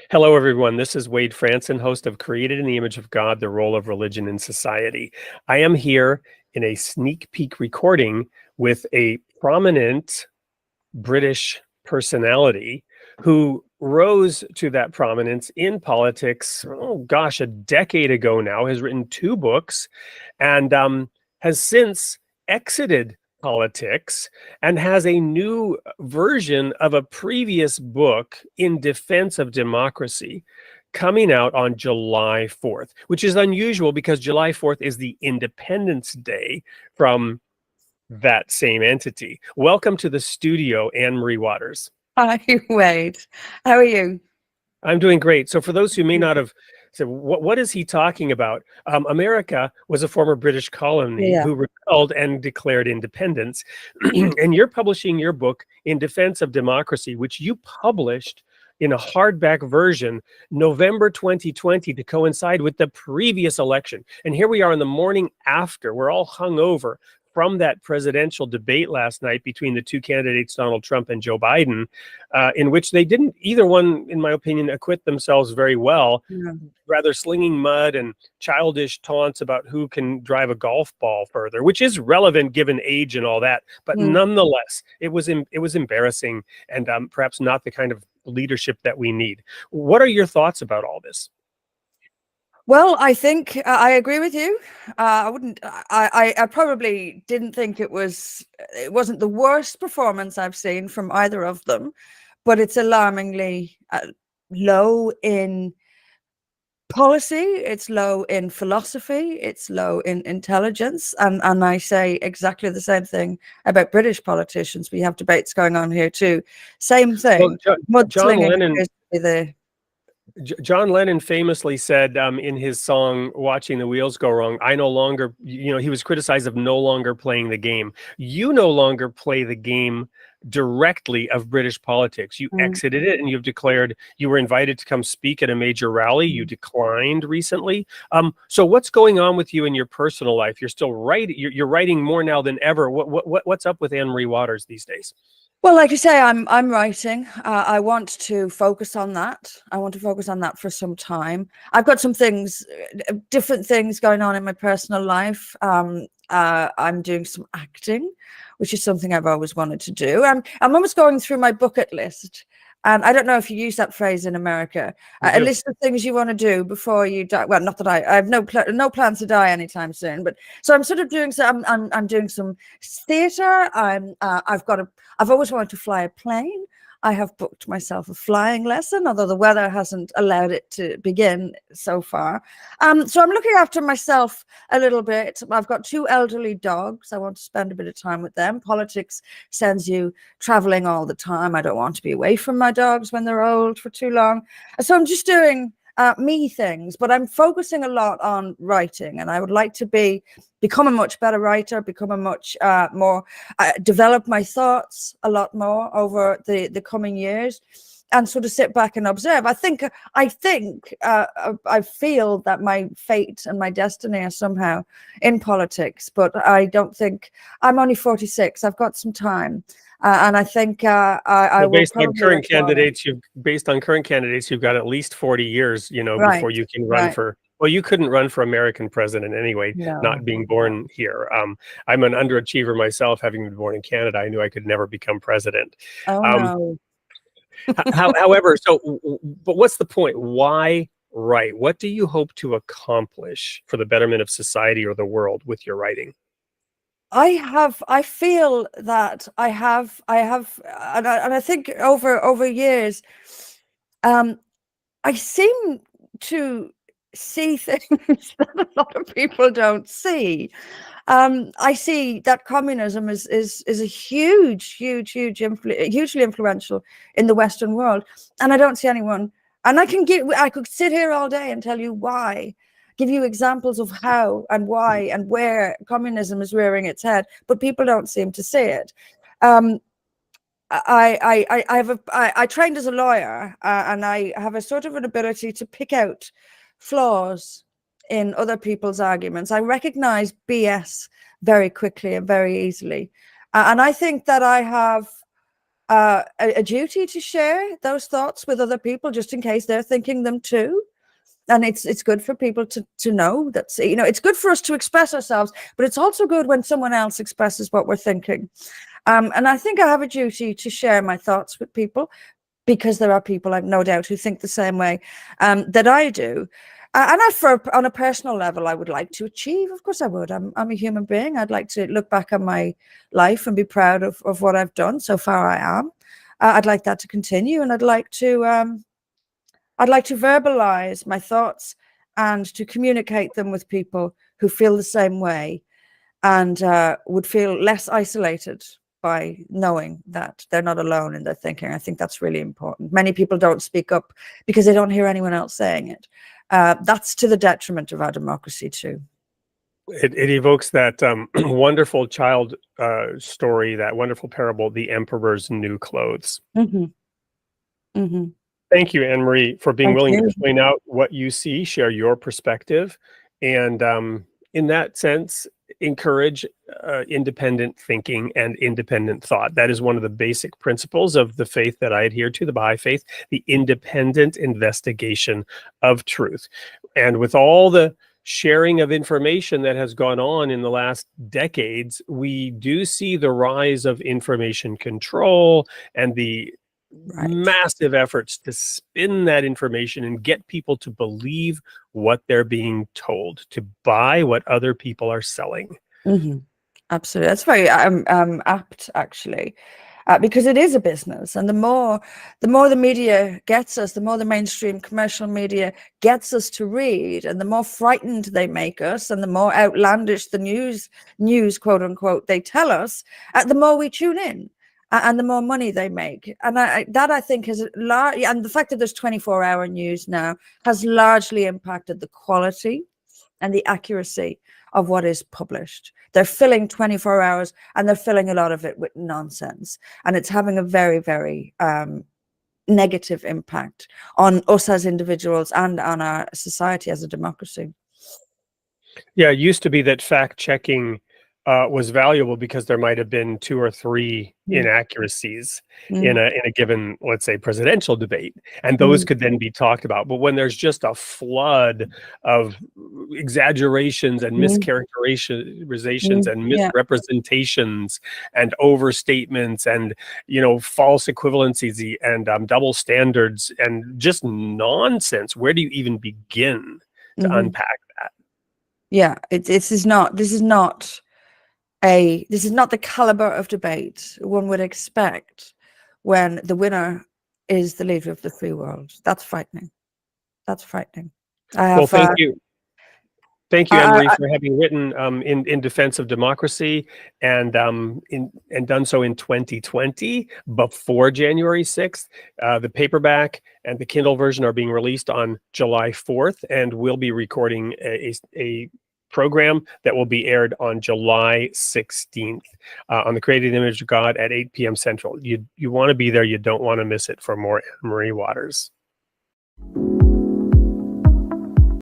Hello, everyone. This is Wade Franson, host of Created in the Image of God, the Role of Religion in Society. I am here in a sneak peek recording with a prominent British personality who rose to that prominence in politics, oh gosh, a decade ago now, has written two books, and has since exited politics and has a new version of a previous book in defense of democracy coming out on July 4th, which is unusual because July 4th is the Independence Day from that same entity. Welcome to the studio, Anne Marie Waters. Hi, Wade. How are you? I'm doing great. So for those who may not have said, what is he talking about? America was a former British colony Yeah. who rebelled and declared independence. And you're publishing your book in defense of democracy, which you published in a hardback version November 2020 to coincide with the previous election. And here we are in the morning after. We're all hungover from that presidential debate last night between the two candidates, Donald Trump and Joe Biden, in which they didn't, either one, in my opinion, acquit themselves very well, rather slinging mud and childish taunts about who can drive a golf ball further, which is relevant given age and all that. But nonetheless, it was embarrassing and perhaps not the kind of leadership that we need. What are your thoughts about all this? Well, I think I agree with you. I wouldn't. I probably didn't think it wasn't the worst performance I've seen from either of them, but it's alarmingly low in policy. It's low in philosophy. It's low in intelligence. And I say exactly the same thing about British politicians. We have debates going on here too. Same thing. Well, John Lennon famously said in his song Watching the Wheels Go Wrong, I no longer, he was criticized of no longer playing the game. You no longer play the game directly of British politics. You exited it, and you've declared you were invited to come speak at a major rally. You declined recently. So what's going on with you in your personal life? You're still writing. You're writing more now than ever. What's up with Anne Marie Waters these days? Well, like you say, I'm writing. I want to focus on that. I want to focus on that for some time. I've got some things, different things going on in my personal life. I'm doing some acting, which is something I've always wanted to do. I'm almost going through my bucket list. And I don't know if you use that phrase in America. A list of things you want to do before you die. Well, not that I have no plans to die anytime soon. But so I'm sort of doing some. I'm doing some theatre. I've always wanted to fly a plane. I have booked myself a flying lesson, although the weather hasn't allowed it to begin so far. So I'm looking after myself a little bit. I've got two elderly dogs. I want to spend a bit of time with them. Politics sends you traveling all the time. I don't want to be away from my dogs when they're old for too long. So I'm just doing me things, but I'm focusing a lot on writing, and I would like to become a much better writer, become a much more, develop my thoughts a lot more over the coming years, and sort of sit back and observe. I feel that my fate and my destiny are somehow in politics, but I don't think. I'm only 46. I've got some time. And I think I will. Based on current candidates, you've got at least 40 years, before you can run for. Well, you couldn't run for American president anyway, not being born here. I'm an underachiever myself, having been born in Canada. I knew I could never become president. Oh no. However, but what's the point? Why write? What do you hope to accomplish for the betterment of society or the world with your writing? I feel that I have, and I think over years, I seem to see things that a lot of people don't see. I see that communism is a hugely influential in the Western world, and I don't see anyone. And I could sit here all day and tell you why. Give you examples of how and why and where communism is rearing its head, but people don't seem to see it. I trained as a lawyer, and I have a sort of an ability to pick out flaws in other people's arguments. I recognize BS very quickly and very easily, and I think that I have a duty to share those thoughts with other people, just in case they're thinking them too. And it's good for people to know that, it's good for us to express ourselves, but it's also good when someone else expresses what we're thinking. And I think I have a duty to share my thoughts with people, because there are people, I've no doubt, who think the same way that I do. And on a personal level, I would like to achieve. Of course I would. I'm a human being. I'd like to look back on my life and be proud of what I've done. So far I am. I'd like that to continue, and I'd like to verbalize my thoughts and to communicate them with people who feel the same way, and would feel less isolated by knowing that they're not alone in their thinking. I think that's really important. Many people don't speak up because they don't hear anyone else saying it. That's to the detriment of our democracy too. It evokes that wonderful child story, that wonderful parable, The Emperor's New Clothes. Mm-hmm. Mm-hmm. Thank you, Anne-Marie, for being Thank willing you. to point out what you see, share your perspective, and in that sense, encourage independent thinking and independent thought. That is one of the basic principles of the faith that I adhere to, the Baha'i faith, the independent investigation of truth. And with all the sharing of information that has gone on in the last decades, we do see the rise of information control and the massive efforts to spin that information and get people to believe what they're being told, to buy what other people are selling. Mm-hmm. Absolutely. That's very apt, actually, because it is a business. And the more the media gets us, the more the mainstream commercial media gets us to read, and the more frightened they make us, and the more outlandish the news, quote unquote, they tell us, the more we tune in. And the more money they make. And I think has largely, and the fact that there's 24-hour news now has largely impacted the quality and the accuracy of what is published. They're filling 24 hours, and they're filling a lot of it with nonsense. And it's having a very, very negative impact on us as individuals and on our society as a democracy. Yeah, it used to be that fact checking was valuable because there might have been 2 or 3 inaccuracies in a given, let's say, presidential debate, and those could then be talked about. But when there's just a flood of exaggerations and mischaracterizations and misrepresentations and overstatements and false equivalencies and double standards and just nonsense, where do you even begin to unpack that? Yeah, this is not the caliber of debate one would expect when the winner is the leader of the free world. That's frightening. That's frightening. Well, thank you. Thank you, Anne-Marie, for having written in defense of democracy and done so in 2020 before January 6th. The paperback and the Kindle version are being released on July 4th, and we'll be recording a program that will be aired on July 16th on the Created Image of God at 8 p.m. Central. You want to be there. You don't want to miss it. For more Anne-Marie Waters.